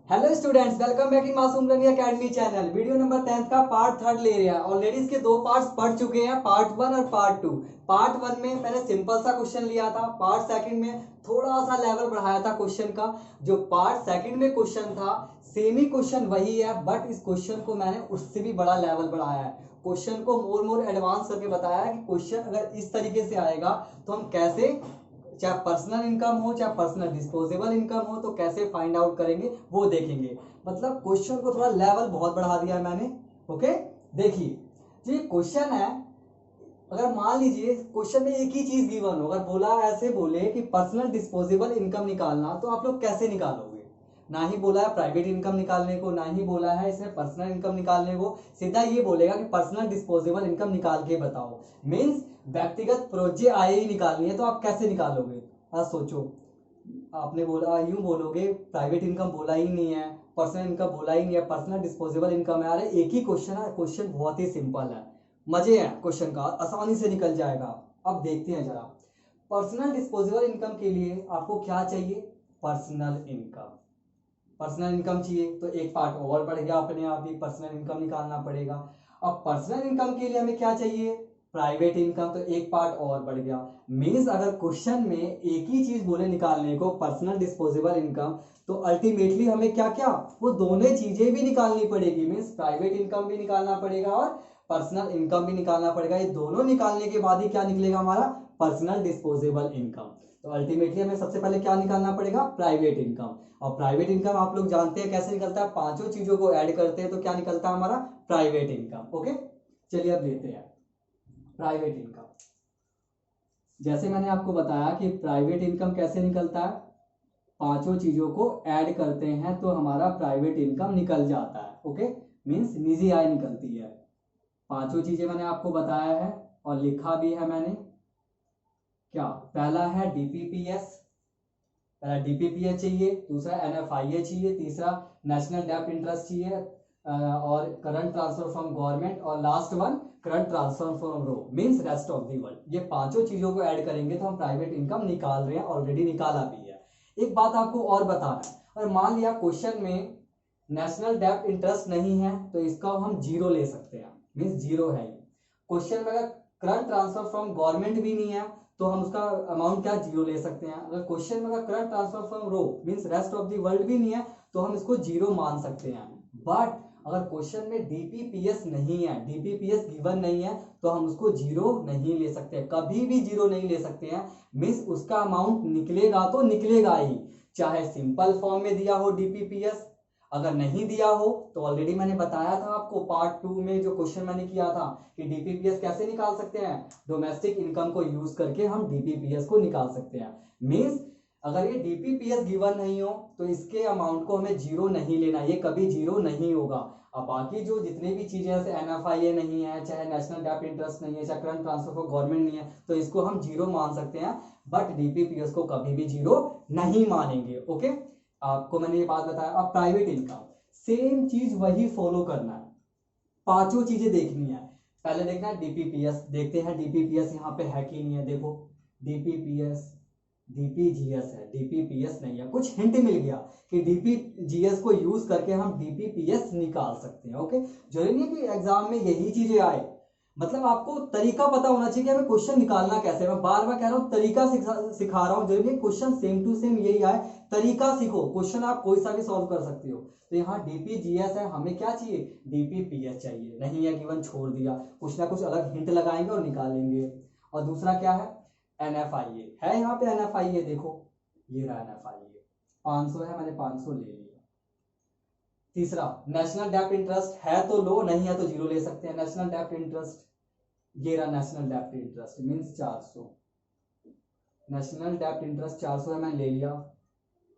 Hello students, welcome back in Masoom learning academy channel. Video number 10 का part third ले रहे हैं। ऑलरेडी इसके दो पार्ट्स पढ़ चुके हैं, पार्ट 1 और पार्ट 2। पार्ट 1 में मैंने सिंपल सा क्वेश्चन लिया था, पार्ट सेकंड में थोड़ा सा लेवल बढ़ाया था क्वेश्चन का। जो पार्ट सेकंड में क्वेश्चन था सेम ही क्वेश्चन वही है, बट इस क्वेश्चन को मैंने उससे भी बड़ा लेवल बढ़ाया है। क्वेश्चन को मोर एडवांस करके बताया है कि क्वेश्चन अगर इस तरीके से आएगा तो हम कैसे, चाहे पर्सनल इनकम हो चाहे पर्सनल डिस्पोजेबल इनकम हो, तो कैसे फाइंड आउट करेंगे वो देखेंगे। मतलब क्वेश्चन को थोड़ा लेवल बहुत बढ़ा दिया है मैंने। ओके, देखिए जो ये क्वेश्चन है, अगर मान लीजिए क्वेश्चन में एक ही चीज गिवन हो, अगर बोला ऐसे बोले कि पर्सनल डिस्पोजेबल इनकम निकालना, तो आप लोग कैसे निकालोगे? ना ही बोला है प्राइवेट इनकम निकालने को, ना ही बोला है इसमें पर्सनल इनकम निकालने को, सीधा ये बोलेगा कि पर्सनल डिस्पोजेबल इनकम निकाल के बताओ। मीन्स व्यक्तिगत प्रोजे आय ही निकालनी है, तो आप कैसे निकालोगे? सोचो, आपने बोला, यूं बोलोगे प्राइवेट इनकम बोला ही नहीं है, पर्सनल इनकम बोला ही नहीं है, पर्सनल डिस्पोजेबल इनकम है। अरे एक ही क्वेश्चन है, क्वेश्चन बहुत ही सिंपल है, मजे हैं क्वेश्चन का, आसानी से निकल जाएगा। अब देखते हैं जरा, पर्सनल डिस्पोजेबल इनकम के लिए आपको क्या चाहिए? Personal income. पर्सनल इनकम चाहिए तो एक पार्ट और बढ़ गया, अपने आप ही पर्सनल इनकम निकालना पड़ेगा। अब पर्सनल इनकम के लिए हमें क्या चाहिए? प्राइवेट इनकम, तो एक पार्ट और बढ़ गया। मींस अगर क्वेश्चन में एक ही चीज बोले निकालने को, पर्सनल डिस्पोजेबल इनकम, तो अल्टीमेटली हमें क्या क्या, वो दोनों चीजें भी निकालनी पड़ेगी। मींस प्राइवेट इनकम भी निकालना पड़ेगा और पर्सनल इनकम भी निकालना पड़ेगा। ये दोनों निकालने के बाद ही क्या निकलेगा हमारा? Personal disposable income. तो अल्टीमेटली हमें सबसे पहले क्या निकालना पड़ेगा? Private income. और प्राइवेट इनकम आप लोग जानते हैं कैसे निकलता है, पांचों चीजों को ऐड करते हैं तो क्या निकलता है हमारा? Private income. ओके, चलिए अब लेते हैं प्राइवेट इनकम। जैसे मैंने आपको बताया कि प्राइवेट इनकम कैसे निकलता है, पांचों चीजों को ऐड करते हैं तो हमारा प्राइवेट इनकम निकल जाता है। ओके, मींस निजी आय निकलती है। पांचों चीजें मैंने आपको बताया है और लिखा भी है मैंने। क्या पहला है डीपीपीएस, पहला डीपीपीएस चाहिए, दूसरा एनएफआईए चाहिए, तीसरा नेशनल डेप्ट इंटरेस्ट चाहिए, और करंट ट्रांसफर फ्रॉम गवर्नमेंट, और last one current transfer from रो, means rest of the world. ये पांचों चीजों को ऐड करेंगे तो हम प्राइवेट इनकम निकाल रहे हैं, ऑलरेडी निकाला भी है। एक बात आपको और बताना है, और मान लिया क्वेश्चन में नेशनल डेप्ट इंटरेस्ट नहीं है तो इसका हम जीरो ले सकते हैं, मींस जीरो है। क्वेश्चन में अगर करंट ट्रांसफर फ्रॉम गवर्नमेंट भी नहीं है तो हम उसका अमाउंट क्या, जीरो ले सकते हैं। अगर क्वेश्चन में अगर करंट ट्रांसफर फ्रॉम रो means rest of the world भी नहीं है तो हम इसको जीरो मान सकते हैं। बट अगर क्वेश्चन में डीपीपीएस नहीं है, डीपीपीएस गिवन नहीं है, तो हम उसको जीरो नहीं ले सकते, कभी भी जीरो नहीं ले सकते हैं। मींस उसका अमाउंट निकलेगा तो निकलेगा ही, चाहे सिंपल फॉर्म में दिया हो डीपीपीएस, अगर नहीं दिया हो तो ऑलरेडी मैंने बताया था आपको पार्ट 2 में जो क्वेश्चन मैंने किया था कि डीपीपीएस कैसे निकाल सकते हैं, डोमेस्टिक इनकम को यूज करके हम डीपीपीएस को निकाल सकते हैं। मींस अगर ये डीपीपीएस गिवन नहीं हो तो इसके अमाउंट को हमें जीरो नहीं लेना, ये कभी जीरो नहीं होगा। अब बाकी जो जितने भी चीजें जैसे एनएफआईए नहीं है, चाहे नेशनल डेप्ट इंटरेस्ट नहीं है, चाहे करंट ट्रांसफर फॉर गवर्नमेंट नहीं है, तो इसको हम जीरो मान सकते हैं, बट डीपीपीएस को कभी भी जीरो नहीं मानेंगे। ओके, आपको मैंने ये बात बताया। अब प्राइवेट इनकम, सेम चीज वही फॉलो करना है, पांचों चीजें देखनी है। पहले देखना है डीपीपीएस, देखते हैं डीपीपीएस यहाँ पे है कि नहीं है। देखो डीपीपीएस, डीपीजीएस है, डीपीपीएस नहीं है। कुछ हिंट मिल गया कि डीपीजीएस को यूज करके हम डीपीपीएस निकाल सकते हैं। ओके, जरूरी नहीं कि एग्जाम में यही चीजें आए, मतलब आपको तरीका पता होना चाहिए कि हमें क्वेश्चन निकालना कैसे। मैं बार बार कह रहा हूँ तरीका सिखा रहा हूँ, जरूरी क्वेश्चन सेम टू सेम यही आए, तरीका सीखो। क्वेश्चन आप कोई सा भी सॉल्व कर सकते हो। तो यहाँ डीपीजीएस है, हमें क्या चाहिए? डीपीपीएस चाहिए, नहीं है गिवन, छोड़ दिया, कुछ ना कुछ अलग हिंट लगाएंगे और निकालेंगे। और दूसरा क्या है? एनएफआईए है, यहाँ पे एनएफआईए देखो, ये रहा एनएफआईए, 500 है, मैंने 500 ले लिया। तीसरा नेशनल डेप्ट इंटरेस्ट है तो लो, नहीं है तो जीरो ले सकते हैं। नेशनल डेप्ट इंटरेस्ट, ये रहा नेशनल डेप्ट इंटरेस्ट, मींस 400, नेशनल डेप्ट इंटरेस्ट 400 है, मैंने ले लिया।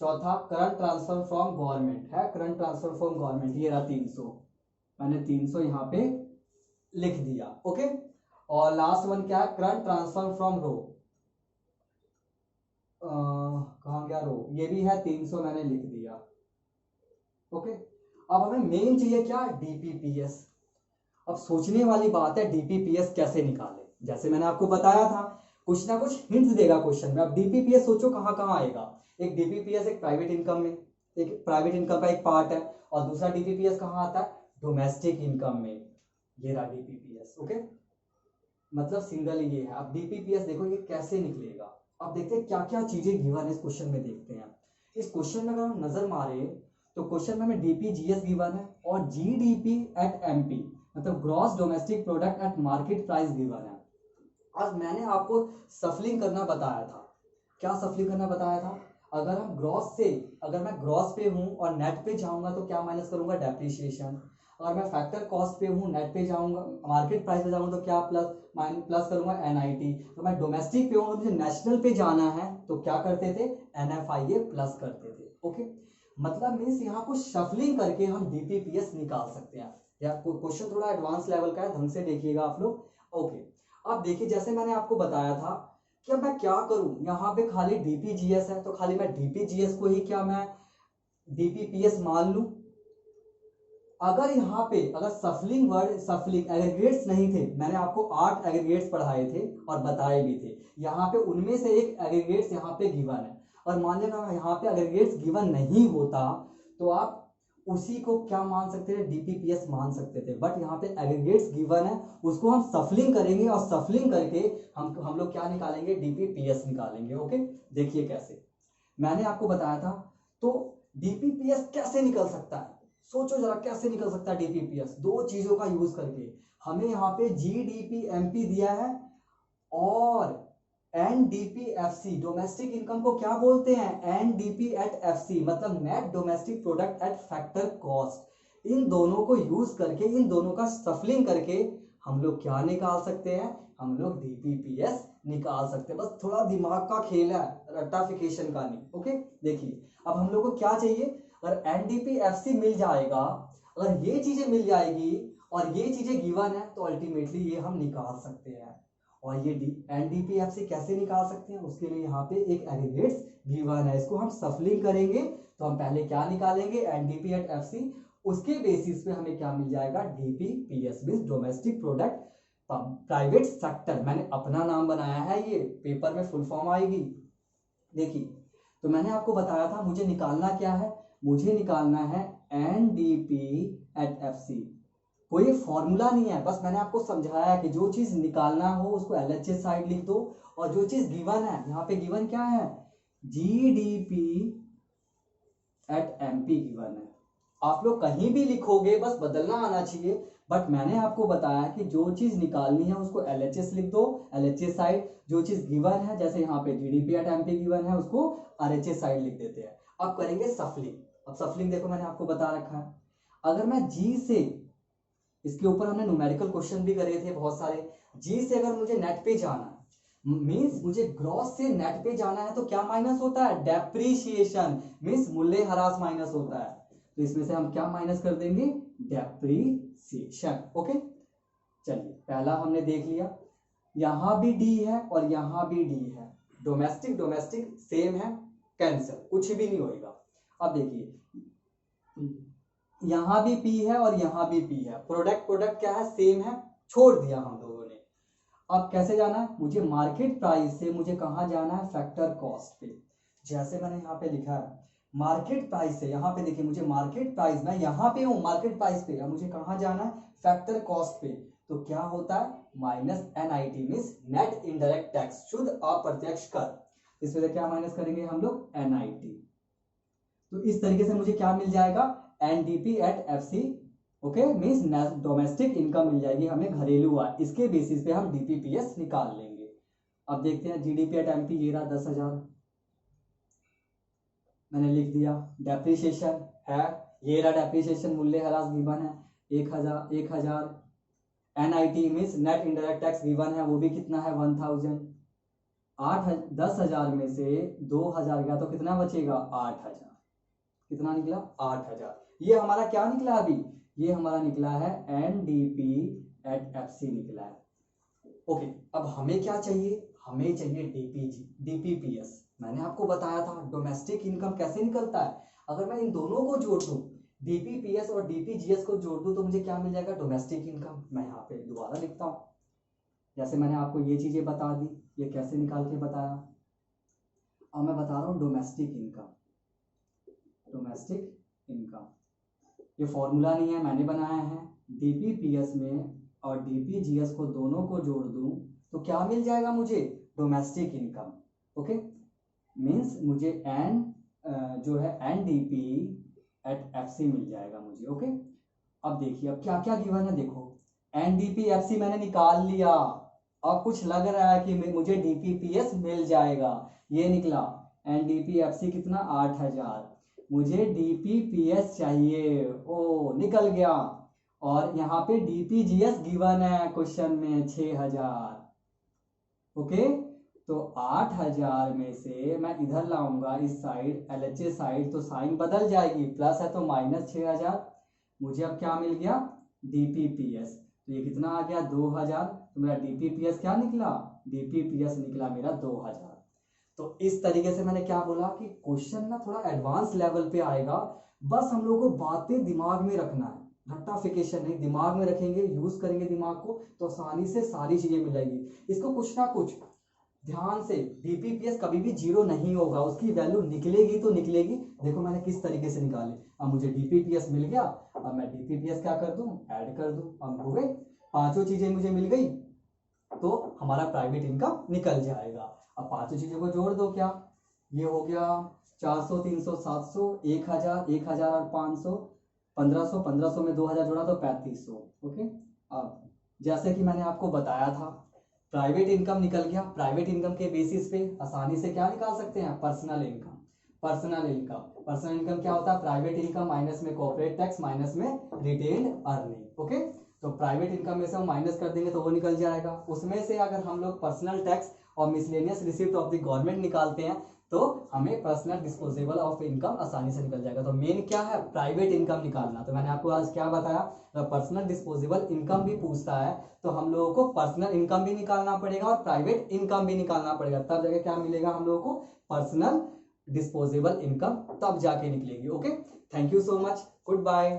चौथा करंट ट्रांसफर फ्रॉम गवर्नमेंट है, करंट ट्रांसफर फ्रॉम गवर्नमेंट, ये रहा 300, मैंने 300 यहाँ पे लिख दिया। ओके, और लास्ट वन क्या है? करंट ट्रांसफर फ्रॉम रो, कहाँ गया रो, ये भी है 300, मैंने लिख दिया। ओके, अब हमें मेन चाहिए क्या? डीपीपीएस। अब सोचने वाली बात है डीपीपीएस कैसे निकाले। जैसे मैंने आपको बताया था कुछ ना कुछ हिंट्स देगा क्वेश्चन में। अब डीपीपीएस सोचो कहाँ कहाँ आएगा। एक डीपीपीएस एक प्राइवेट इनकम में, एक प्राइवेट इनकम का एक पार्ट है, और दूसरा डीपीपीएस कहाँ आता है, डोमेस्टिक इनकम में। ये रहा डीपीपीएस। ओके, मतलब सिंगल ये है। अब डीपीपीएस देखो ये कैसे निकलेगा। अब देखते हैं क्या क्या चीजें गिवन है इस क्वेश्चन में, देखते हैं। इस क्वेश्चन में अगर हम नजर मारे तो क्वेश्चन में हमें डीपीजीएस गिवन है और जीडीपी एट एमपी, मतलब gross domestic product eight market price given है। आज मैंने आपको सफलिंग करना बताया था। क्या सफलिंग करना बताया था, अगर हम ग्रॉस से, अगर मैं ग्रॉस पे हूं और नेट पे जाऊंगा तो क्या माइनस करूंगा, डेप्रिसिएशन। अगर मैं फैक्टर कॉस्ट पे हूं, नेट पे जाऊंगा, मार्केट प्राइस पे जाऊंगा तो क्या प्लस करूंगा एनआईटी। तो मैं डोमेस्टिक पे हूँ, मुझे नेशनल पे जाना है तो क्या करते थे, एनएफआईए प्लस करते थे। ओके, मतलब मीन्स यहाँ को शफलिंग करके हम डीपीपीएस निकाल सकते हैं। या क्वेश्चन थोड़ा एडवांस लेवल का है, ढंग से देखिएगा आप लोग। ओके, अब देखिए जैसे मैंने आपको बताया था कि अब मैं क्या करूं, यहाँ पे खाली डीपीजीएस है तो खाली मैं डीपीजीएस को ही क्या मैं डीपीपीएस मान लूं। अगर यहाँ पे अगर सफलिंग वर्ड, सफलिंग एग्रीगेट्स नहीं थे, मैंने आपको 8 एग्रीगेट्स पढ़ाए थे और बताए भी थे, यहाँ पे उनमें से एक एग्रीगेट्स यहाँ पे गिवन है, और मान लेना यहाँ पे एग्रीगेट्स गिवन नहीं होता तो आप उसी को क्या मान सकते थे, डीपीपीएस मान सकते थे। बट यहाँ पे एग्रीगेट्स गिवन है, उसको हम सफलिंग करेंगे और सफलिंग करके हम लोग क्या निकालेंगे, डीपीपीएस निकालेंगे। ओके, देखिए कैसे मैंने आपको बताया था। तो डीपीपीएस कैसे निकल सकता है, सोचो जरा कैसे निकल सकता है डीपीपीएस, दो चीजों का यूज करके। हमें यहाँ पे जीडीपीएमपी दिया है और एनडीपीएफसी, डोमेस्टिक इनकम को क्या बोलते हैं, एनडीपी एट एफसी, मतलब net domestic product at factor cost. इन दोनों को यूज करके, इन दोनों का सफलिंग करके हम लोग क्या निकाल सकते हैं, हम लोग डीपीपीएस निकाल सकते हैं। बस थोड़ा दिमाग का खेल है, रट्टाफिकेशन का नहीं। ओके, देखिए अब हम लोग को क्या चाहिए, अगर एनडीपीएफसी मिल जाएगा, अगर ये चीजें मिल जाएगी और ये चीजें गिवन है तो अल्टीमेटली ये हम निकाल सकते हैं। और ये एनडीपीएफसी कैसे निकाल सकते हैं, उसके लिए यहाँ पे एक एग्रीगेट्स गिवन है, इसको हम सफलिंग करेंगे तो हम पहले क्या निकालेंगे, एनडीपी एट एफसी, उसके बेसिस पे हमें क्या मिल जाएगा, DPPS means domestic product private sector. मैंने अपना नाम बनाया है, ये पेपर में फुल फॉर्म आएगी। देखिए तो मैंने आपको बताया था मुझे निकालना क्या है, मुझे निकालना है एनडीपी एट एफसी। कोई फॉर्मूला नहीं है, बस मैंने आपको समझाया कि जो चीज निकालना हो उसको एलएचएस साइड लिख दो, और जो चीज गिवन है, यहाँ पे गिवन क्या है, जीडीपी एट एमपी गिवन है। आप लोग कहीं भी लिखोगे बस बदलना आना चाहिए, बट मैंने आपको बताया कि जो चीज निकालनी है उसको एलएचएस लिख दो, एलएचएस साइड, जो चीज गिवन है जैसे यहाँ पे जीडीपी एट एमपी गिवन है उसको आरएचएस साइड लिख देते हैं। अब करेंगे सफलिंग। अब सफलिंग देखो मैंने आपको बता रखा है, अगर मैं जी से, इसके ऊपर हमने न्यूमेरिकल क्वेश्चन भी करे थे बहुत सारे, जी से अगर मुझे नेट पे जाना है, मींस मुझे ग्रॉस से नेट पे जाना है तो क्या माइनस होता है, डेप्रीशिएशन, मींस मूल्य ह्रास माइनस होता है। तो इसमें से हम क्या माइनस कर देंगे, डेप्रीशिएशन। ओके, चलिए पहला हमने देख लिया, यहां भी डी है और यहां भी डी है, डोमेस्टिक डोमेस्टिक सेम है, कैंसिल, कुछ भी नहीं होएगा। अब देखिए यहां भी पी है और यहां भी पी है, प्रोडक्ट प्रोडक्ट क्या है, सेम है, छोड़ दिया हम लोगों ने। अब कैसे जाना है, मुझे मार्केट प्राइस से मुझे कहां जाना है, फैक्टर कॉस्ट पे। जैसे मैंने यहाँ पे लिखा है मार्केट प्राइस से, यहाँ पे देखिए मुझे मार्केट प्राइस, मैं यहाँ पे हूँ मार्केट प्राइस पे, अब मुझे कहां जाना है, फैक्टर कॉस्ट पे। तो क्या होता है, minus NIT means net indirect tax, शुद्ध अप्रत्यक्ष कर। इसमें से क्या माइनस करेंगे हम लोग, एनआईटी। तो इस तरीके से मुझे क्या मिल जाएगा, NDP at FC. Okay, means domestic income मिल जाएगी हमें, घरेलू आय, इसके बेसिस पे हम डीपीपीएस निकाल लेंगे। अब देखते हैं जीडीपी एट एमपी, ये रहा 10,000, मैंने लिख दिया। डेप्रिसिएशन है, ये रहा डेप्रिसिएशन, मूल्य ह्रास गिवन है 1,000। NIT means net indirect tax given है, वो भी कितना है 1,000। 10,000 में से 2,000 गया तो कितना बचेगा, 8,000। कितना निकला, 8,000। ये हमारा क्या निकला अभी, ये हमारा निकला है एनडीपी एट एफसी निकला है। ओके, अब हमें क्या चाहिए, हमें चाहिए डीपीपीएस। मैंने आपको बताया था डोमेस्टिक इनकम कैसे निकलता है, अगर मैं इन दोनों को जोड़ दूं, डीपीपीएस और डीपीजीएस को जोड़ दूं तो मुझे क्या मिल जाएगा, डोमेस्टिक इनकम। मैं यहाँ पे दोबारा लिखता हूँ, जैसे मैंने आपको ये चीजें बता दी, ये कैसे निकाल के बताया। अब मैं बता रहा हूँ डोमेस्टिक इनकम। Domestic income. ये फॉर्मूला नहीं है, मैंने बनाया है। डीपीपीएस में और डीपीजीएस को दोनों को जोड़ दूं तो क्या मिल जाएगा मुझे? Domestic income. ओके, मीन्स मुझे एन जो है एनडीपी एट एफसी मिल जाएगा मुझे। ओके, अब देखिए अब क्या क्या गिवन है, देखो एनडीपी एफसी मैंने निकाल लिया। अब कुछ लग रहा है कि मुझे डीपीपीएस मिल जाएगा, ये निकला एनडीपी एफसी कितना 8000, मुझे डीपीपीएस चाहिए, ओ निकल गया। और यहाँ पे डीपीजीएस गिवन है क्वेश्चन में 6000। ओके, तो 8000 में से मैं इधर लाऊंगा इस साइड एलएचए साइड, तो साइन बदल जाएगी, प्लस है तो माइनस 6000। मुझे अब क्या मिल गया? डीपीपीएस। तो ये कितना आ गया? 2000। तो मेरा डीपीपीएस क्या निकला? डीपीपीएस निकला मेरा 2000। तो इस तरीके से मैंने क्या बोला कि क्वेश्चन ना थोड़ा एडवांस लेवल पे आएगा, बस हम लोग को बातें दिमाग में रखना है, रट्टाफिकेशन नहीं, दिमाग में रखेंगे, यूज करेंगे दिमाग को तो आसानी से सारी चीजें मिल जाएगी। इसको कुछ ना कुछ ध्यान से, डीपीपीएस कभी भी जीरो नहीं होगा, उसकी वैल्यू निकलेगी तो निकलेगी। देखो मैंने किस तरीके से निकाली, अब मुझे डीपीपीएस मिल गया, अब मैं डीपीपीएस क्या कर दूं? ऐड कर दूं। अब हो गए, पांचों चीजें मुझे मिल गई तो हमारा प्राइवेट इनकम निकल जाएगा। अब पांचों चीजों को जोड़ दो, क्या ये हो गया 400, 300, 700, 1000, 1000 और 500, 1500, 1500 में 2000 जोड़ा तो 3500। ओके, अब जैसे कि मैंने आपको बताया था प्राइवेट इनकम निकल गया। प्राइवेट इनकम के बेसिस पे आसानी से क्या निकाल सकते हैं? Personal income. Personal income, personal income क्या होता है? प्राइवेट इनकम माइनस में कॉर्पोरेट टैक्स माइनस में रिटेन्ड अर्निंग। ओके, तो प्राइवेट इनकम में से हम माइनस कर देंगे तो वो निकल जाएगा। उसमें से अगर हम लोग पर्सनल टैक्स और miscellaneous receipt of the government निकालते हैं तो हमें पर्सनल डिस्पोजेबल ऑफ इनकम आसानी से निकल जाएगा। तो मेन क्या है? प्राइवेट इनकम निकालना। तो मैंने आपको आज क्या बताया, पर्सनल डिस्पोजेबल इनकम भी पूछता है तो हम लोगों को पर्सनल इनकम भी निकालना पड़ेगा और प्राइवेट इनकम भी निकालना पड़ेगा, तब जाके क्या मिलेगा हम लोगों को? पर्सनल डिस्पोजेबल इनकम, तब जाके निकलेगी। Okay, thank you so much, good bye.